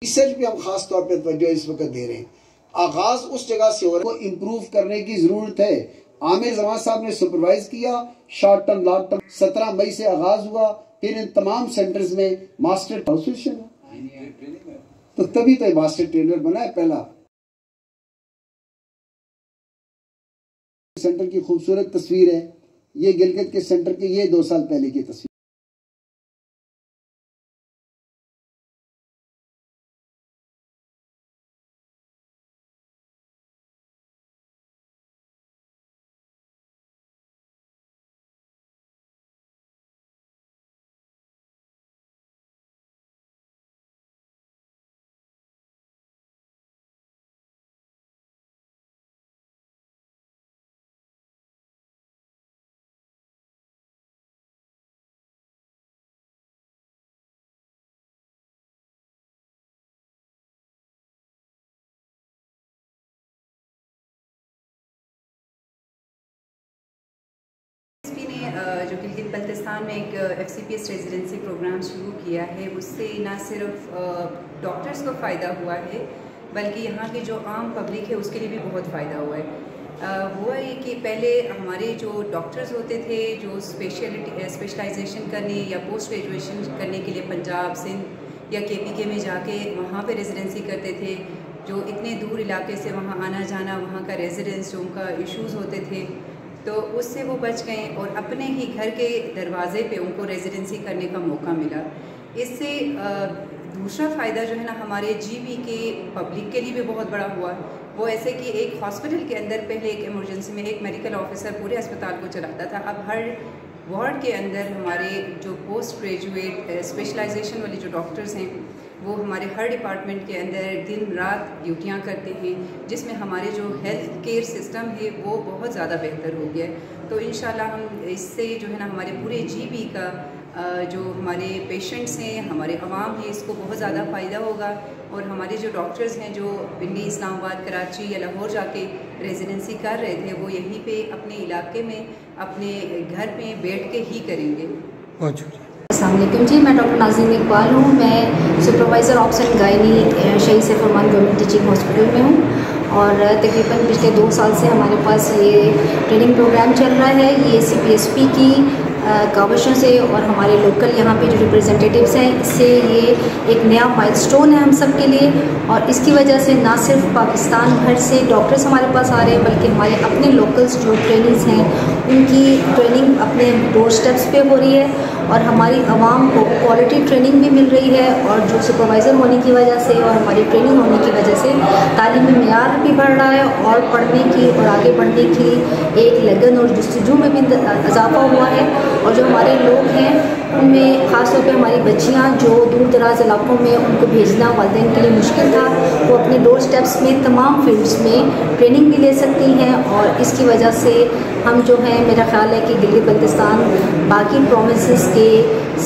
Research भी हम खास तौर पर तवज्जो इस वक्त दे रहे हैं। आगाज उस जगह से हो रहा है, वो इम्प्रूव करने की जरूरत है। आमिर जमान साहब ने सुपरवाइज किया, शॉर्ट टर्म लॉन्ग टर्म 17 मई से आगाज हुआ। फिर इन तमाम सेंटर्स में मास्टर एसोसिएशन है, तो तभी तो मास्टर ट्रेनर बना है। पहला सेंटर की खूबसूरत तस्वीर है, ये गिलगित के सेंटर की ये 2 साल पहले की तस्वीर। जो गिलगित बल्तिस्तान में एक FCPS रेजिडेंसी प्रोग्राम शुरू किया है, उससे ना सिर्फ डॉक्टर्स को फ़ायदा हुआ है बल्कि यहाँ की जो आम पब्लिक है उसके लिए भी बहुत फ़ायदा हुआ है। हुआ ये कि पहले हमारे जो डॉक्टर्स होते थे जो स्पेशलाइजेशन करने या पोस्ट ग्रेजुएशन करने के लिए पंजाब, सिंध या KPK में जाके वहाँ पे रेजिडेंसी करते थे, जो इतने दूर इलाके से वहाँ आना जाना, वहाँ का रेजिडेंस जो उनका इश्यूज़ होते थे, तो उससे वो बच गए और अपने ही घर के दरवाज़े पे उनको रेजिडेंसी करने का मौका मिला। इससे दूसरा फ़ायदा जो है ना हमारे GB के पब्लिक के लिए भी बहुत बड़ा हुआ। वो ऐसे कि एक हॉस्पिटल के अंदर पहले एक इमरजेंसी में एक मेडिकल ऑफिसर पूरे अस्पताल को चलाता था, अब हर वार्ड के अंदर हमारे जो पोस्ट ग्रेजुएट स्पेशलाइजेशन वाले जो डॉक्टर्स हैं वो हमारे हर डिपार्टमेंट के अंदर दिन रात ड्यूटियाँ करते हैं, जिसमें हमारे जो हेल्थ केयर सिस्टम है वो बहुत ज़्यादा बेहतर हो गया है। तो इंशाल्लाह हम इससे जो है ना हमारे पूरे GB का जो हमारे पेशेंट्स हैं, हमारे अवाम हैं, इसको बहुत ज़्यादा फ़ायदा होगा। और हमारे जो डॉक्टर्स हैं जो पिंडी, इस्लामाबाद, कराची या लाहौर जाके रेजिडेंसी कर रहे थे, वो यहीं पे अपने इलाके में अपने घर में बैठ के ही करेंगे। अस्सलामुअलैकुम जी, मैं डॉक्टर नाज़रीन इकबाल हूँ। मैं सुपरवाइज़र ऑप्स एंड गायनी शहीद सैफुर्रहमान गवर्नमेंट टीचिंग हॉस्पिटल में हूँ और तकरीबन पिछले 2 साल से हमारे पास ये ट्रेनिंग प्रोग्राम चल रहा है। ये CPSP की काविशों से और हमारे लोकल यहाँ पे जो रिप्रेजेंटेटिव्स हैं, इससे ये एक नया माइलस्टोन है हम सब के लिए। और इसकी वजह से ना सिर्फ पाकिस्तान भर से डॉक्टर्स हमारे पास आ रहे हैं बल्कि हमारे अपने लोकल्स जो ट्रेनिंग्स हैं उनकी ट्रेनिंग अपने डोर स्टेप्स पे हो रही है और हमारी आवाम को क्वालिटी ट्रेनिंग भी मिल रही है। और जो सुपरवाइज़र होने की वजह से और हमारी ट्रेनिंग होने की वजह से तालीमी मेयार भी बढ़ रहा है और पढ़ने की और आगे बढ़ने की एक लगन और जस्तजू में भी इजाफा हुआ है। और जो हमारे लोग हैं उनमें ख़ासतौर पे हमारी बच्चियां जो दूर दराज इलाकों में उनको भेजना वालिदैन के लिए मुश्किल था, वो अपने डोर स्टेप्स में तमाम फील्ड्स में ट्रेनिंग भी ले सकती हैं। और इसकी वजह से हम जो है, मेरा ख्याल है कि गिलगित बल्तिस्तान बाकी प्रोविंसेस के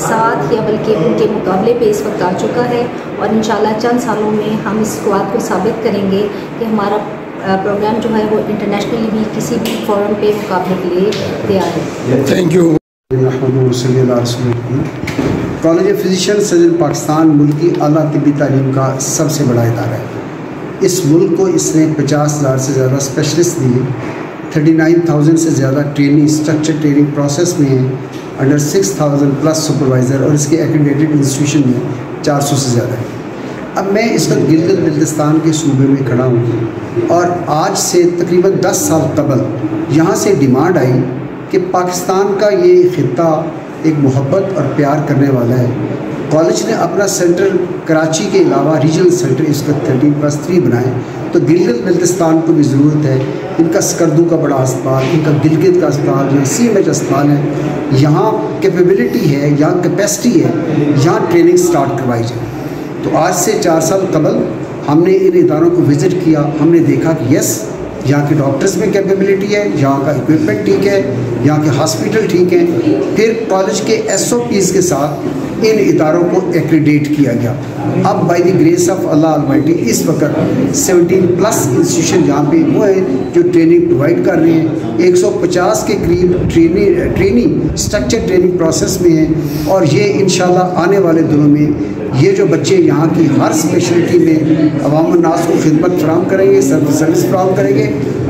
साथ या बल्कि उनके मुकाबले पे इस वक्त आ चुका है। और इंशाल्लाह चंद सालों में हम इस बात को साबित करेंगे कि हमारा प्रोग्राम जो है वो इंटरनेशनली भी किसी भी फोरम पे मुकाबले के लिए तैयार है। Thank you. College of physician surgeon Pakistan मुल्क की आला तिब्बी तालीम का सबसे बड़ा इदारा है। इस मुल्क को इसने 50,000 से ज़्यादा स्पेशलिस्ट दिए, 39,000 से ज़्यादा ट्रेनिंग स्ट्रक्चर ट्रेनिंग प्रोसेस में है, अंडर 6,000 प्लस सुपरवाइज़र और इसके एक्रेडिटेड इंस्टीट्यूशन में 400 से ज़्यादा है। अब मैं इस वक्त गिलगित बल्तिस्तान के सूबे में खड़ा हूँ और आज से तकरीबन 10 साल कबल यहाँ से डिमांड आई कि पाकिस्तान का ये ख़ित्ता एक मोहब्बत और प्यार करने वाला है। कॉलेज ने अपना सेंटर कराची के अलावा रीजनल सेंटर इसका 13+3 बनाए, तो गिलगित बल्तिस्तान को भी ज़रूरत है। इनका स्कर्दू का बड़ा अस्पताल, इनका गिलगित का अस्पताल जो CMH अस्पताल है, यहाँ कैपेबिलिटी है, यहाँ कैपेसिटी है, यहाँ ट्रेनिंग स्टार्ट करवाई जाए। तो आज से 4 साल कबल हमने इन इदारों को विज़िट किया, हमने देखा कि यस, यहाँ के डॉक्टर्स में कैपेबिलिटी है, यहाँ का इक्विपमेंट ठीक है, यहाँ के हॉस्पिटल ठीक हैं। फिर कॉलेज के SOPs के साथ इन इदारों को एक्रेडिट किया गया। अब by the grace of Allah Almighty इस वक्त 17+ इंस्टीट्यूशन यहाँ पे वो हैं जो ट्रेनिंग प्रोवाइड कर रहे हैं। 150 के करीब ट्रेनिंग स्ट्रक्चर ट्रेनिंग प्रोसेस में है और ये इंशाल्लाह आने वाले दिनों में ये जो बच्चे यहाँ की हर स्पेशलिटी में अवाम-उन-नास को खिदमत फराहम करेंगे, सर्विस फराहम करेंगे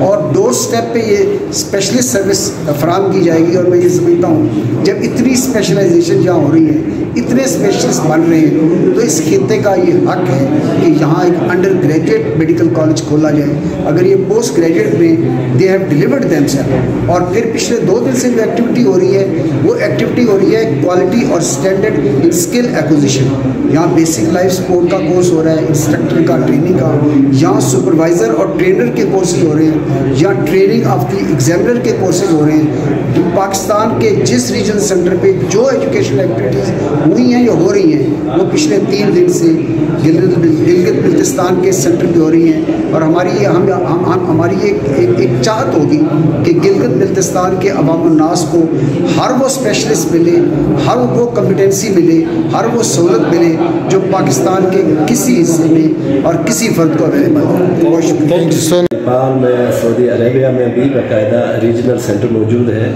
और डोर स्टेप पे ये स्पेशलिस्ट सर्विस फराहम की जाएगी। और मैं ये समझता हूँ जब इतनी स्पेशलाइजेशन जहाँ हो रही है, इतने स्पेशलिस्ट बन रहे हैं, तो इस खित्ते का ये हक है कि यहाँ एक अंडर ग्रेजुएट मेडिकल कॉलेज खोला जाए। अगर ये पोस्ट ग्रेजुएट में दे हैव डिलीवर्ड देमसेल्फ, और फिर पिछले 2 दिन से जो एक्टिविटी हो रही है वो एक्टिविटी हो रही है क्वालिटी और स्टैंडर्ड इन स्किल एक्विजिशन। यहाँ बेसिक लाइफ सपोर्ट का कोर्स हो रहा है, इंस्ट्रक्टर का ट्रेनिंग का, यहाँ सुपरवाइज़र और ट्रेनर के कोर्सेज हो रहे हैं, यहाँ ट्रेनिंग ऑफ द एग्जामिनर के कोर्सेज हो रहे हैं। पाकिस्तान के जिस रीजन सेंटर पे जो एजुकेशनल एक्टिविटीज़ हुई हैं या हो रही हैं वो पिछले 3 दिन से गिलगित बल्तिस्तान के सेंटर पे हो रही हैं। और हमारी एक चाहत होगी कि गिलगित बल्तिस्तान के अवाम-उन-नास को हर वो स्पेशलिस्ट मिले, हर वो कॉम्पिटेंसी मिले, हर वो सहूलत मिले जो पाकिस्तान के किसी हिस्से में और किसी फर्द को अवेलेबल हो। बहुत शुक्रिया। नेपाल में, सऊदी अरेबिया में भी बाकायदा रीजनल सेंटर मौजूद है।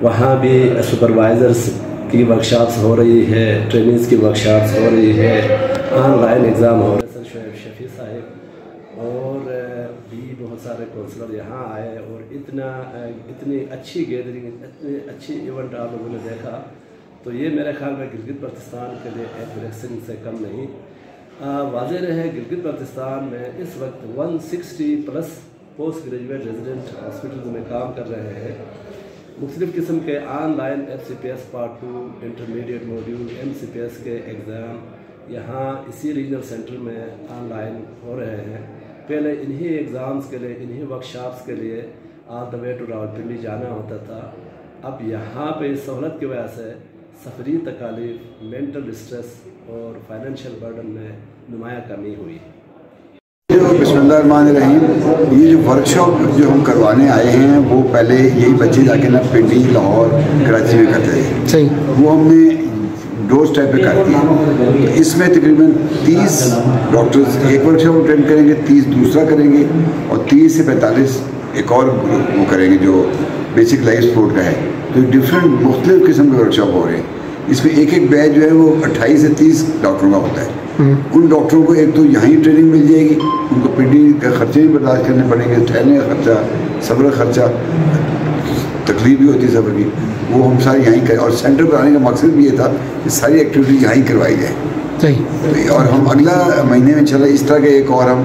वहाँ भी सुपरवाइज़र्स की वर्कशॉप्स हो रही है, ट्रेनिंग्स की वर्कशॉप्स हो रही है, ऑनलाइन एग्ज़ाम हो रहे हैं। शोएब शफी साहब और भी बहुत सारे काउंसलर यहाँ आए और इतनी अच्छी गैदरिंग, इतनी अच्छी इवेंट आप लोगों ने देखा, तो ये मेरे ख्याल में गिलगित बल्तिस्तान के लिए एक ब्लेसिंग से कम नहीं। वाज़ेह रहे गिलगित बल्तिस्तान में इस वक्त 160+ पोस्ट ग्रेजुएट रेजिडेंट हॉस्पिटल में काम कर रहे हैं। मुख्तलिफ़ किस्म के online FCPS part 2, intermediate module, MCPS के एग्ज़ाम यहाँ इसी रीजनल सेंटर में ऑनलाइन हो रहे हैं। पहले इन्हीं एग्ज़ाम्स के लिए, इन्हीं वर्कशॉप्स के लिए all the way to Rawalpindi जाना होता था। अब यहाँ पे इस सहूलत की वजह से सफरी तकालीफ, मेंटल स्ट्रेस और फाइनेंशियल बर्डन में नुमाया कमी हुई। बिस्मिल्लाहिर्रहमानिर्रहीम। ये जो वर्कशॉप जो हम करवाने आए हैं वो पहले यही बच्चे जाके ना पिंडी, लाहौर, कराची में करते थे। सही, वो हमने डोर स्टेप पे कर दिया। तो इसमें तकरीबन 30 डॉक्टर्स एक वर्कशॉप अटेंड करेंगे, 30 दूसरा करेंगे और 30 से 45 एक और वो करेंगे जो बेसिक लाइफ सपोर्ट का है। तो डिफरेंट मुख्तलिफ किस्म के वर्कशॉप हो रहे हैं। इसमें एक बैच जो है वो 28 से 30 डॉक्टरों का होता है। उन डॉक्टरों को एक तो यहाँ ट्रेनिंग मिल जाएगी, उनको पीडी के खर्चे भी बर्दाश्त करने पड़ेंगे, ठहरने का खर्चा, सब्र खर्चा, तकलीफ भी होती है सब्र की, वो हम सारे यहीं करें। और सेंटर पर आने का मकसद भी ये था कि सारी एक्टिविटी यहीं करवाई जाए। सही। और हम अगला महीने में चला इस तरह के एक और हम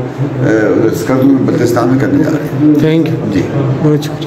बल्तिस्तान में करने जा रहे हैं। थैंक यू जी, बहुत शुक्रिया।